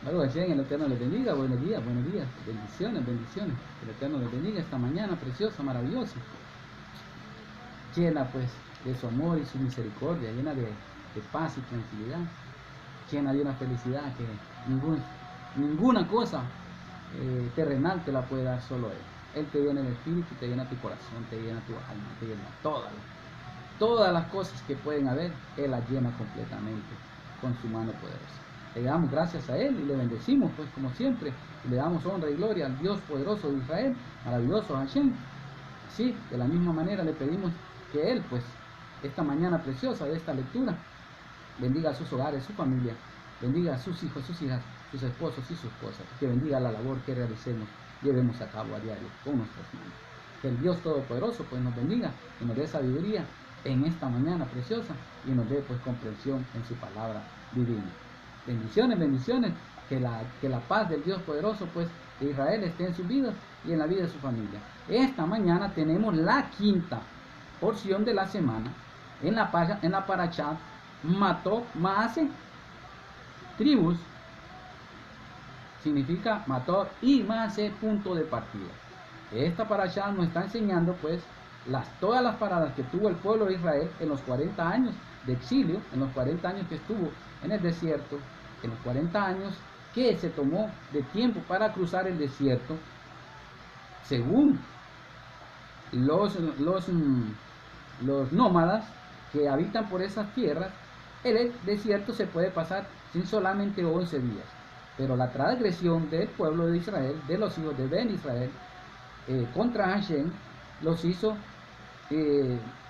Algo así, el Eterno les bendiga, buenos días, bendiciones, bendiciones. El Eterno les bendiga esta mañana preciosa, maravillosa, llena pues de su amor y su misericordia, llena de paz y tranquilidad, llena de una felicidad que ninguna cosa terrenal te la puede dar, solo Él. Él te llena el espíritu, te llena tu corazón, te llena tu alma, te llena todas las cosas que pueden haber, Él las llena completamente con su mano poderosa. Le damos gracias a Él y le bendecimos, pues como siempre, y le damos honra y gloria al Dios poderoso de Israel, maravilloso Hashem. Sí, de la misma manera le pedimos que Él, pues, esta mañana preciosa de esta lectura, bendiga a sus hogares, su familia, bendiga a sus hijos, sus hijas, sus esposos y sus esposas, que bendiga la labor que realicemos, llevemos a cabo a diario con nuestras manos. Que el Dios Todopoderoso pues nos bendiga y nos dé sabiduría en esta mañana preciosa y nos dé pues comprensión en su palabra divina. Bendiciones, bendiciones, que la paz del Dios Poderoso pues de Israel esté en sus vidas y en la vida de su familia. Esta mañana tenemos la quinta porción de la semana en la parashá Mató Maase. Tribus significa Mató y Maase, punto de partida. Esta parashá nos está enseñando pues todas las paradas que tuvo el pueblo de Israel en los 40 años de exilio, en los 40 años que estuvo en el desierto, en los 40 años que se tomó de tiempo para cruzar el desierto, según los nómadas que habitan por esas tierras. El desierto se puede pasar sin solamente 11 días, pero la transgresión del pueblo de Israel, de los hijos de Ben Israel, contra Hashem, los hizo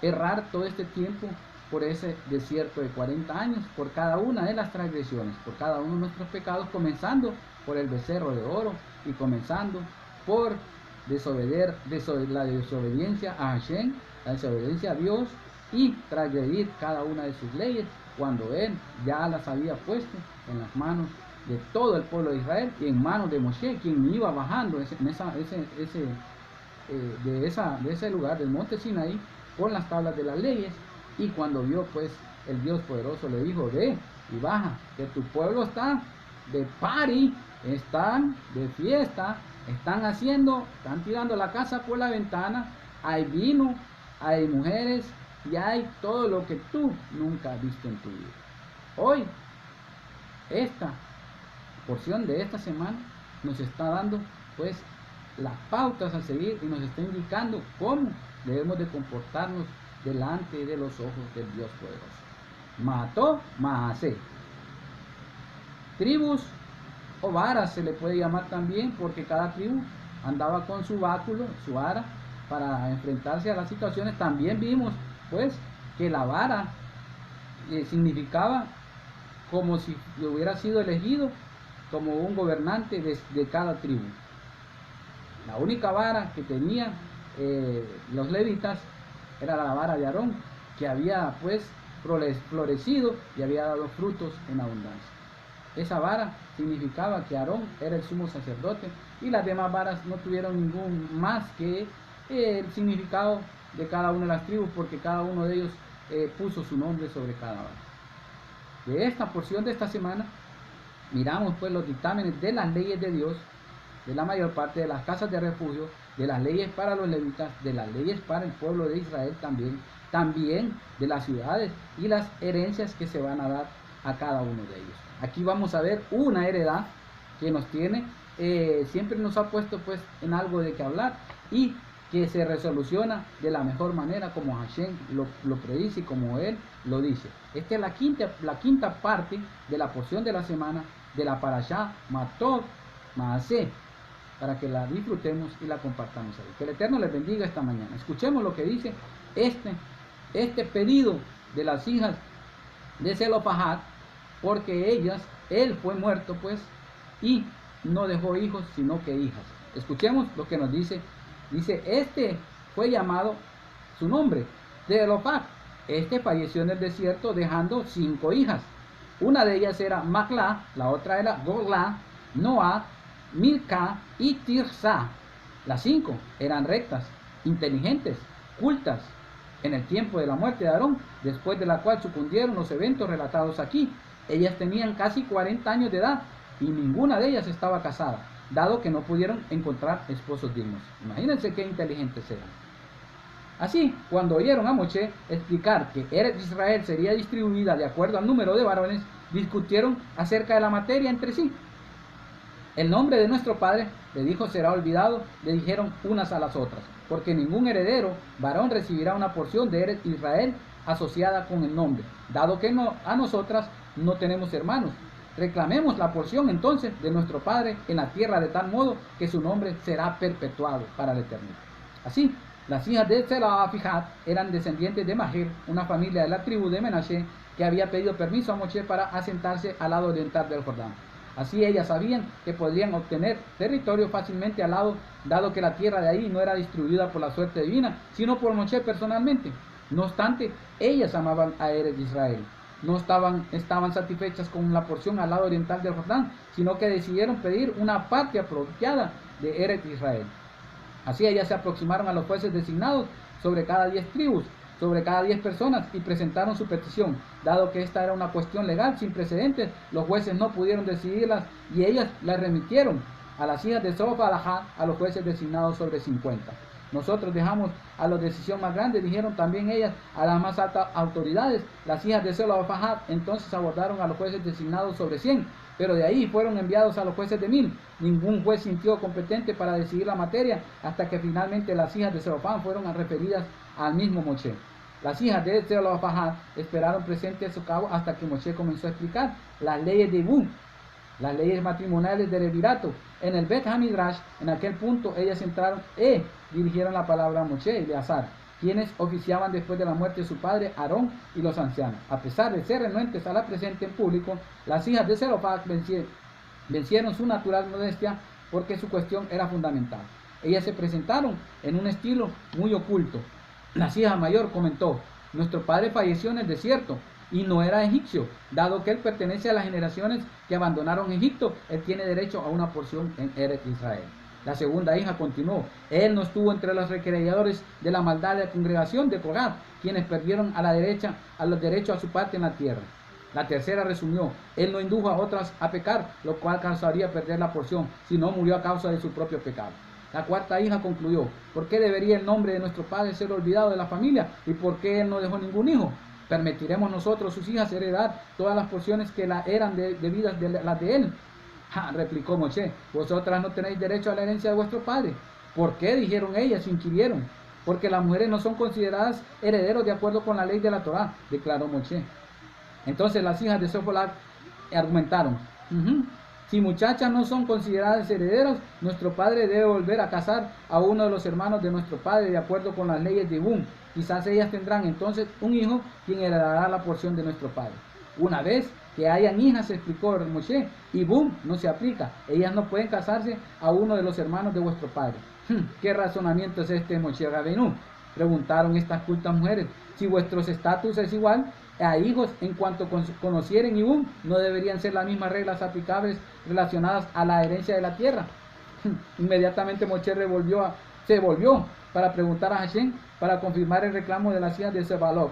errar todo este tiempo por ese desierto de 40 años, por cada una de las transgresiones, por cada uno de nuestros pecados, comenzando por el becerro de oro y comenzando por la desobediencia a Hashem, la desobediencia a Dios, y transgredir cada una de sus leyes cuando Él ya las había puesto en las manos de todo el pueblo de Israel y en manos de Moshe, quien iba bajando de ese lugar del monte Sinaí con las tablas de las leyes. Y cuando vio pues el Dios poderoso, le dijo: ve y baja, que tu pueblo está de party, están de fiesta, están tirando la casa por la ventana, hay vino, hay mujeres y hay todo lo que tú nunca has visto en tu vida. Hoy, esta porción de esta semana nos está dando pues las pautas a seguir y nos está indicando cómo debemos de comportarnos delante de los ojos del Dios poderoso. Mató Maase. Tribus o varas se le puede llamar también, porque cada tribu andaba con su báculo, su vara, para enfrentarse a las situaciones. También vimos pues que la vara significaba como si hubiera sido elegido como un gobernante de cada tribu. La única vara que tenían los levitas era la vara de Aarón, que había pues florecido y había dado frutos en abundancia. Esa vara significaba que Aarón era el sumo sacerdote, y las demás varas no tuvieron ningún más que el significado de cada una de las tribus, porque cada uno de ellos puso su nombre sobre cada vara. De esta porción de esta semana miramos pues los dictámenes de las leyes de Dios, de la mayor parte de las casas de refugio, de las leyes para los levitas, de las leyes para el pueblo de Israel también de las ciudades y las herencias que se van a dar a cada uno de ellos. Aquí vamos a ver una heredad que nos tiene, siempre nos ha puesto pues en algo de que hablar, y que se resoluciona de la mejor manera, como Hashem lo predice y como Él lo dice. Esta es la quinta parte de la porción de la semana de la parashá Mató Maase, para que la disfrutemos y la compartamos ahí. Que el Eterno les bendiga esta mañana. Escuchemos lo que dice este pedido de las hijas de Zelofahad, porque él fue muerto pues, y no dejó hijos sino que hijas. Escuchemos lo que nos dice. Dice: este fue llamado su nombre, Zelofahad. Este falleció en el desierto dejando 5 hijas. Una de ellas era Maclá, la otra era Gorlá, Noah, Milca y Tirsa. Las 5 eran rectas, inteligentes, cultas. En el tiempo de la muerte de Aarón, después de la cual sucundieron los eventos relatados aquí, ellas tenían casi 40 años de edad y ninguna de ellas estaba casada, dado que no pudieron encontrar esposos dignos. Imagínense qué inteligentes eran. Así, cuando oyeron a Moshe explicar que Eretz Israel sería distribuida de acuerdo al número de varones, discutieron acerca de la materia entre sí. El nombre de nuestro padre, le dijo, será olvidado, le dijeron unas a las otras, porque ningún heredero varón recibirá una porción de Eretz Israel asociada con el nombre, dado que a nosotras no tenemos hermanos. Reclamemos la porción entonces de nuestro padre en la tierra de tal modo que su nombre será perpetuado para la eternidad. Así, las hijas de Zelofehad eran descendientes de Maher, una familia de la tribu de Menashe que había pedido permiso a Moshe para asentarse al lado oriental del Jordán. Así ellas sabían que podrían obtener territorio fácilmente al lado, dado que la tierra de ahí no era distribuida por la suerte divina, sino por Moshe personalmente. No obstante, ellas amaban a Eretz Israel. No estaban satisfechas con la porción al lado oriental del Jordán, sino que decidieron pedir una parte apropiada de Eretz Israel. Así ellas se aproximaron a los jueces designados sobre cada 10 tribus, sobre cada 10 personas, y presentaron su petición. Dado que esta era una cuestión legal sin precedentes, los jueces no pudieron decidirlas y ellas las remitieron a las hijas de Zelofehad, a los jueces designados sobre 50. Nosotros dejamos a la decisión más grande, dijeron también ellas a las más altas autoridades. Las hijas de Zelofehad entonces abordaron a los jueces designados sobre 100, pero de ahí fueron enviados a los jueces de 1000. Ningún juez sintió competente para decidir la materia hasta que finalmente las hijas de Zelofehad fueron referidas al mismo Moshe. Las hijas de Zelofehad esperaron presentes a su cabo hasta que Moshe comenzó a explicar las leyes de Ibum, las leyes matrimoniales de Levirato. En el Bet HaMidrash, en aquel punto, ellas entraron y dirigieron la palabra a Moshe y Eleazar, quienes oficiaban después de la muerte de su padre Aarón y los ancianos. A pesar de ser renuentes a la presencia en público, las hijas de Zelofehad vencieron su natural modestia porque su cuestión era fundamental. Ellas se presentaron en un estilo muy oculto. La hija mayor comentó: nuestro padre falleció en el desierto y no era egipcio, dado que él pertenece a las generaciones que abandonaron Egipto, él tiene derecho a una porción en Eretz Israel. La segunda hija continuó: él no estuvo entre los recreadores de la maldad de la congregación de Cogat, quienes perdieron los derechos a su parte en la tierra. La tercera resumió: él no indujo a otras a pecar, lo cual causaría perder la porción, sino murió a causa de su propio pecado. La cuarta hija concluyó: ¿por qué debería el nombre de nuestro padre ser olvidado de la familia? ¿Y por qué él no dejó ningún hijo? ¿Permitiremos nosotros, sus hijas, heredar todas las porciones que eran debidas de las de él? Replicó Moshe: vosotras no tenéis derecho a la herencia de vuestro padre. ¿Por qué? Dijeron ellas, inquirieron. Porque las mujeres no son consideradas herederos de acuerdo con la ley de la Torá, declaró Moshe. Entonces las hijas de Zelofehad argumentaron: si muchachas no son consideradas herederos, nuestro padre debe volver a casar a uno de los hermanos de nuestro padre de acuerdo con las leyes de Ibum. Quizás ellas tendrán entonces un hijo quien heredará la porción de nuestro padre. Una vez que hayan hijas, explicó Moshe, Ibum no se aplica. Ellas no pueden casarse a uno de los hermanos de vuestro padre. ¿Qué razonamiento es este, Moshe Rabbeinu?, preguntaron estas cultas mujeres. Si vuestro estatus es igual a hijos en cuanto conocieren Ibum, ¿no deberían ser las mismas reglas aplicables relacionadas a la herencia de la tierra? Inmediatamente Moshe se volvió para preguntar a Hashem para confirmar el reclamo de las hijas de Zebalot.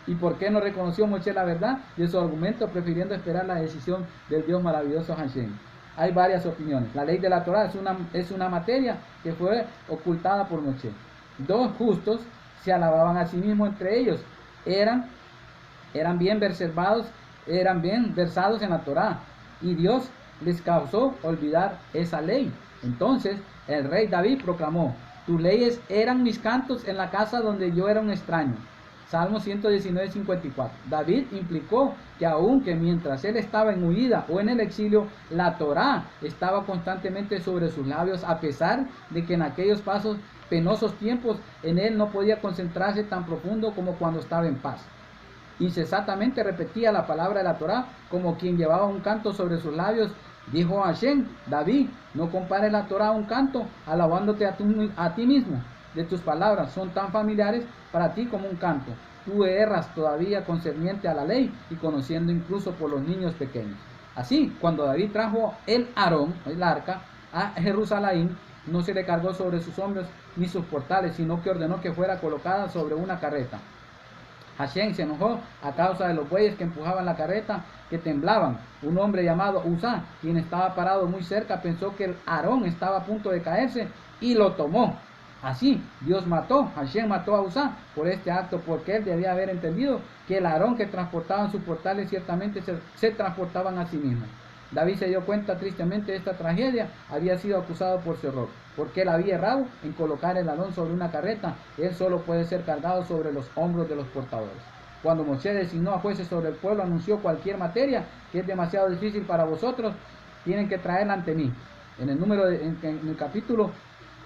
¿Y por qué no reconoció Moshe la verdad de su argumento, prefiriendo esperar la decisión del Dios maravilloso Hashem? Hay varias opiniones. La ley de la Torah es una materia que fue ocultada por Moshe. Dos justos se alababan a sí mismos entre ellos. Eran bien versados en la Torah, y Dios les causó olvidar esa ley. Entonces el rey David proclamó: tus leyes eran mis cantos en la casa donde yo era un extraño. Salmo 119:54. David implicó que aunque mientras él estaba en huida o en el exilio, la Torá estaba constantemente sobre sus labios, a pesar de que en aquellos penosos tiempos en él no podía concentrarse tan profundo como cuando estaba en paz. Incesantemente repetía la palabra de la Torá como quien llevaba un canto sobre sus labios. Dijo Hashem: David, no compares la Torá a un canto, alabándote a ti mismo. De tus palabras son tan familiares para ti como un canto. Tú erras todavía concerniente a la ley y conociendo incluso por los niños pequeños. Así, cuando David trajo el Aarón, el arca, a Jerusalén, no se le cargó sobre sus hombros ni sus portales, sino que ordenó que fuera colocada sobre una carreta. Hashem se enojó a causa de los bueyes que empujaban la carreta, que temblaban. Un hombre llamado Uzá, quien estaba parado muy cerca, pensó que el Aarón estaba a punto de caerse y lo tomó. Así, Hashem mató a Uzá por este acto, porque él debía haber entendido que el Aarón que transportaban sus portales ciertamente se transportaban a sí mismos. David se dio cuenta tristemente de esta tragedia, había sido acusado por su error, porque él había errado en colocar el Aarón sobre una carreta. Él solo puede ser cargado sobre los hombros de los portadores. Cuando Moshe designó a jueces sobre el pueblo, anunció: cualquier materia que es demasiado difícil para vosotros, tienen que traerla ante mí. En el capítulo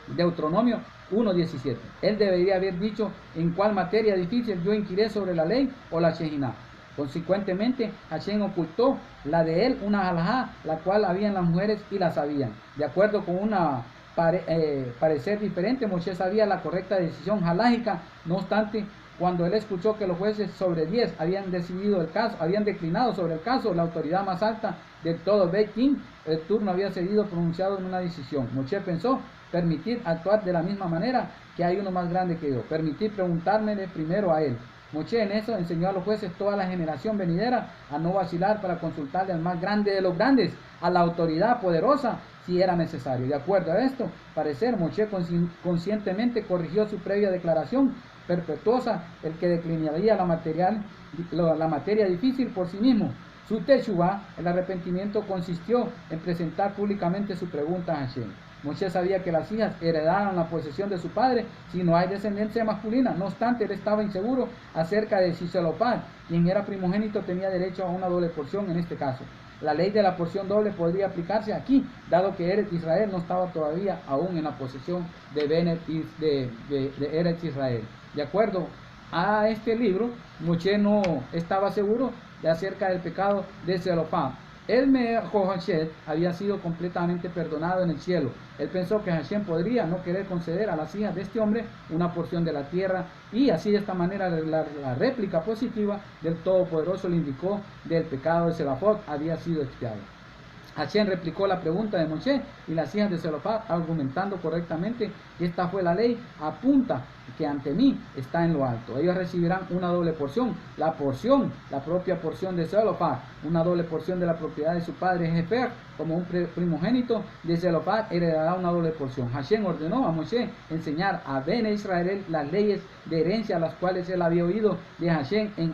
Deuteronomio 1:17, él debería haber dicho: en cuál materia difícil yo inquiré sobre la ley o la Shejiná. Consecuentemente, Hashem ocultó la de él, una halajá, la cual habían las mujeres y la sabían. De acuerdo con una parecer diferente, Moshe sabía la correcta decisión halágica. No obstante, cuando él escuchó que los jueces sobre 10 habían declinado sobre el caso, la autoridad más alta de todo Beit Din, el turno había sido pronunciado en una decisión. Moshe pensó: permitir actuar de la misma manera que hay uno más grande que yo, permitir preguntármele primero a él. Moshe en eso enseñó a los jueces toda la generación venidera a no vacilar para consultarle al más grande de los grandes, a la autoridad poderosa, si era necesario. De acuerdo a esto parecer, Moshe conscientemente corrigió su previa declaración perpetuosa, el que declinaría la materia difícil por sí mismo. Su teshuvá, el arrepentimiento, consistió en presentar públicamente su pregunta a Hashem. Moshe sabía que las hijas heredaron la posesión de su padre si no hay descendencia masculina. No obstante, él estaba inseguro acerca de si Zelofhad, quien era primogénito, tenía derecho a una doble porción en este caso. La ley de la porción doble podría aplicarse aquí, dado que Eretz Israel no estaba todavía aún en la posesión de Eretz Israel. De acuerdo a este libro, Moshe no estaba seguro acerca del pecado de Zelofhad. El Mehosheth había sido completamente perdonado en el cielo. Él pensó que Hashem podría no querer conceder a las hijas de este hombre una porción de la tierra, y así de esta manera la réplica positiva del Todopoderoso le indicó del pecado de Zelofhad había sido expiado. Hashem replicó la pregunta de Moshe y las hijas de Zelofhad, argumentando correctamente que esta fue la ley, apunta que ante mí está en lo alto. Ellos recibirán una doble porción, la propia porción de Zelofhad, una doble porción de la propiedad de su padre Jefer, como un primogénito de Zelofhad heredará una doble porción. Hashem ordenó a Moshe enseñar a Bene Israel las leyes de herencia, las cuales él había oído de Hashem en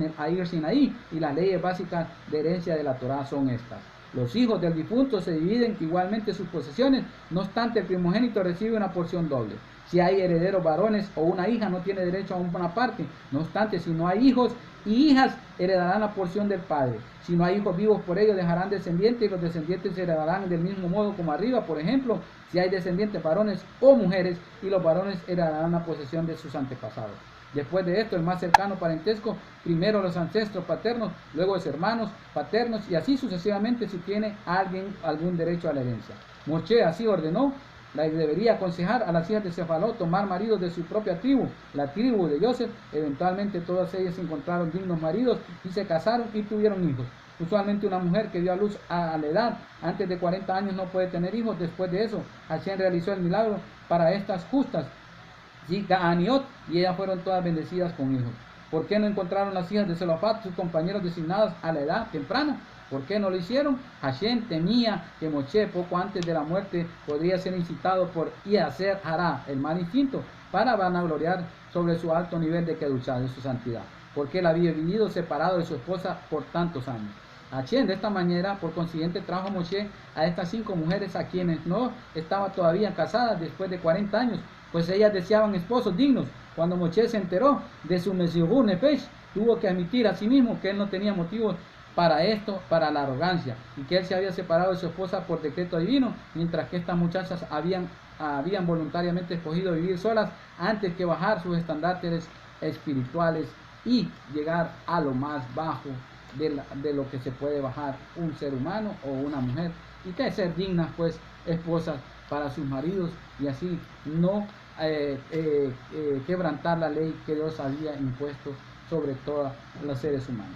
el Air Sinaí, y las leyes básicas de herencia de la Torah son estas. Los hijos del difunto se dividen igualmente sus posesiones, no obstante el primogénito recibe una porción doble. Si hay herederos varones o una hija, no tiene derecho a una parte. No obstante, si no hay hijos y hijas, heredarán la porción del padre. Si no hay hijos vivos por ellos, dejarán descendientes, y los descendientes heredarán del mismo modo como arriba. Por ejemplo, si hay descendientes varones o mujeres, y los varones heredarán la posesión de sus antepasados. Después de esto, el más cercano parentesco, primero los ancestros paternos, luego los hermanos paternos, y así sucesivamente si tiene alguien algún derecho a la herencia. Moshe así ordenó. Debería aconsejar a las hijas de Cefalot tomar maridos de su propia tribu, la tribu de Joseph. Eventualmente todas ellas encontraron dignos maridos y se casaron y tuvieron hijos. Usualmente una mujer que dio a luz a la edad antes de 40 años no puede tener hijos. Después de eso, Hashem realizó el milagro para estas justas Aniot, y ellas fueron todas bendecidas con hijos. ¿Por qué no encontraron las hijas de Zelofhad sus compañeros designados a la edad temprana? ¿Por qué no lo hicieron? Hashem temía que Moshe poco antes de la muerte podría ser incitado por Yaser Hará, el mal instinto, para vanagloriar sobre su alto nivel de kedushá, de su santidad, porque él había vivido separado de su esposa por tantos años. Hashem de esta manera, por consiguiente, trajo a Moshe a estas 5 mujeres a quienes no estaban todavía casadas después de 40 años, pues ellas deseaban esposos dignos. Cuando Moshe se enteró de su Mesirut Nefesh, tuvo que admitir a sí mismo que él no tenía motivos para esto, para la arrogancia, y que él se había separado de su esposa por decreto divino, mientras que estas muchachas habían voluntariamente escogido vivir solas antes que bajar sus estandartes espirituales y llegar a lo más bajo de lo que se puede bajar un ser humano o una mujer, y que ser dignas pues esposas para sus maridos, y así no quebrantar la ley que Dios había impuesto sobre todos los seres humanos.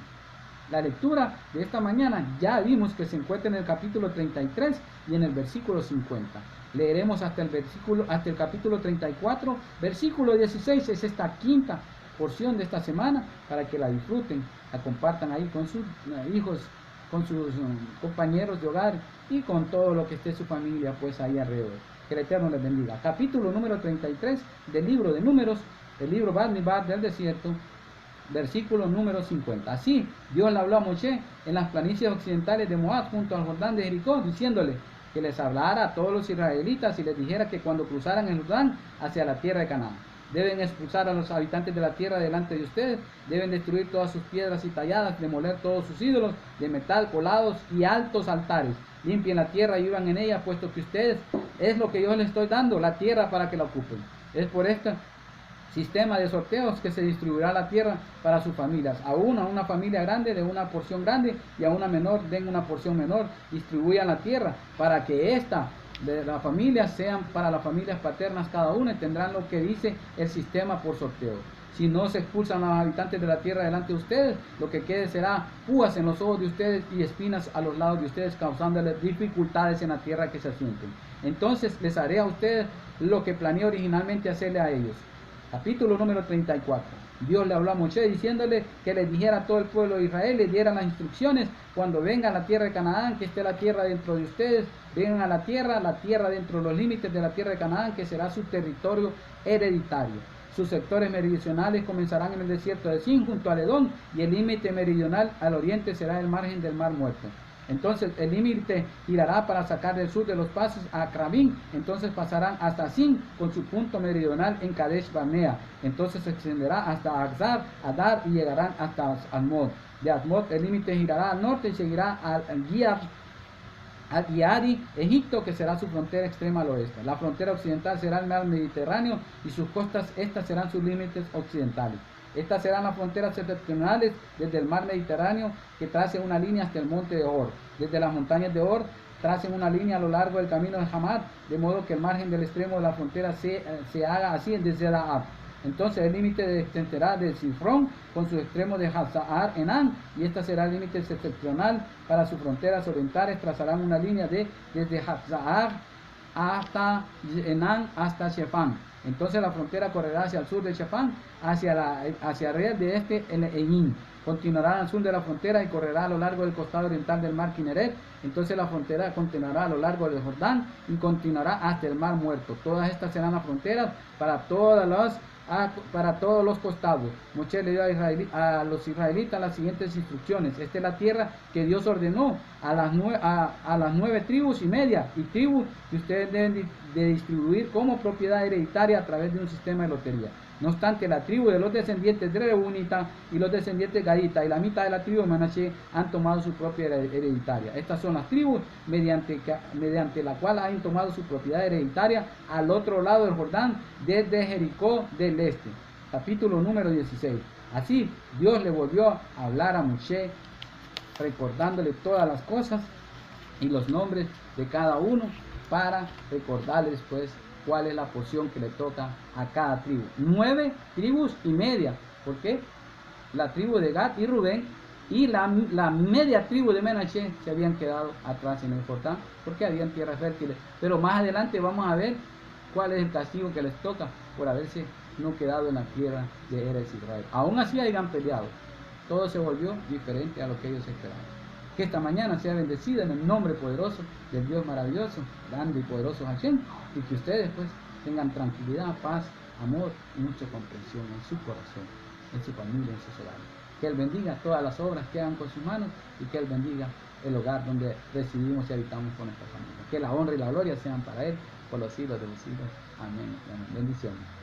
La lectura de esta mañana ya vimos que se encuentra en el capítulo 33 y en el versículo 50. Leeremos hasta el capítulo 34, versículo 16, es esta quinta porción de esta semana para que la disfruten, la compartan ahí con sus hijos, con sus compañeros de hogar y con todo lo que esté su familia pues ahí alrededor. Que el Eterno les bendiga. Capítulo número 33 del libro de Números, el libro Bamidbar del desierto, versículo número 50. Así Dios le habló a Moshe en las planicies occidentales de Moab junto al Jordán de Jericó, diciéndole que les hablara a todos los israelitas y les dijera que cuando cruzaran el Jordán hacia la tierra de Canaán, deben expulsar a los habitantes de la tierra delante de ustedes, deben destruir todas sus piedras y talladas, demoler todos sus ídolos de metal, colados y altos altares. Limpien la tierra y vivan en ella, puesto que ustedes es lo que yo les estoy dando, la tierra para que la ocupen. Es por este sistema de sorteos que se distribuirá la tierra para sus familias. A una familia grande de una porción grande y a una menor den una porción menor. Distribuyan la tierra para que esta de las familias sean para las familias paternas cada una y tendrán lo que dice el sistema por sorteo. Si no se expulsan a los habitantes de la tierra delante de ustedes, lo que quede será púas en los ojos de ustedes y espinas a los lados de ustedes, causándoles dificultades en la tierra que se asienten. Entonces les haré a ustedes lo que planeé originalmente hacerle a ellos. Capítulo número 34. Dios le habló a Moshe diciéndole que le dijera a todo el pueblo de Israel, le diera las instrucciones, cuando vengan a la tierra de Canaán, que esté la tierra dentro de ustedes, vengan a la tierra dentro de los límites de la tierra de Canaán, que será su territorio hereditario. Sus sectores meridionales comenzarán en el desierto de Sin junto a Edom, y el límite meridional al oriente será el margen del mar muerto. Entonces el límite girará para sacar del sur de los pasos a Acrabín, entonces pasarán hasta Sin con su punto meridional en Kadesh Barnea, entonces se extenderá hasta Axar, Adar y llegarán hasta Almod. De Almod el límite girará al norte y seguirá al Guiari, Egipto, que será su frontera extrema al oeste. La frontera occidental será el mar Mediterráneo y sus costas, estas serán sus límites occidentales. Estas serán las fronteras septentrionales desde el mar Mediterráneo, que tracen una línea hasta el monte de Or. Desde las montañas de Or tracen una línea a lo largo del camino de Hamad, de modo que el margen del extremo de la frontera se haga así desde la Entonces el límite extenderá del Sifrón con su extremo de Hazar Enan, y esta será el límite septentrional. Para sus fronteras orientales trazarán una línea desde Hazar hasta Enan hasta Shefán. Entonces la frontera correrá hacia el sur de Shefán, hacia el de este el Eñín. Continuará al sur de la frontera y correrá a lo largo del costado oriental del mar Kineret. Entonces la frontera continuará a lo largo del Jordán y continuará hasta el mar Muerto. Todas estas serán las fronteras para todos los costados. Moshe le dio a los israelitas las siguientes instrucciones. Esta es la tierra que Dios ordenó a las 9 tribus y media y tribus que ustedes deben de distribuir como propiedad hereditaria a través de un sistema de lotería. No obstante, la tribu de los descendientes de Reunita y los descendientes de Gadita y la mitad de la tribu de Manashe han tomado su propia hereditaria. Estas son las tribus mediante la cual han tomado su propiedad hereditaria al otro lado del Jordán, desde Jericó del este. Capítulo número 16. Así Dios le volvió a hablar a Moshe, recordándole todas las cosas y los nombres de cada uno, para recordarles pues cuál es la porción que le toca a cada tribu. 9 tribus y media, porque la tribu de Gad y Rubén y la media tribu de Menashe se habían quedado atrás en el Jordán, porque habían tierras fértiles. Pero más adelante vamos a ver cuál es el castigo que les toca por haberse no quedado en la tierra de Eretz Israel. Aún así habían peleado, todo se volvió diferente a lo que ellos esperaban. Que esta mañana sea bendecida en el nombre poderoso del Dios maravilloso, grande y poderoso Hashem, y que ustedes pues tengan tranquilidad, paz, amor y mucha comprensión en su corazón, en su familia, en sus hogares. Que Él bendiga todas las obras que hagan con sus manos y que Él bendiga el hogar donde residimos y habitamos con nuestra familia. Que la honra y la gloria sean para Él por los siglos de los siglos. Amén. Bendiciones.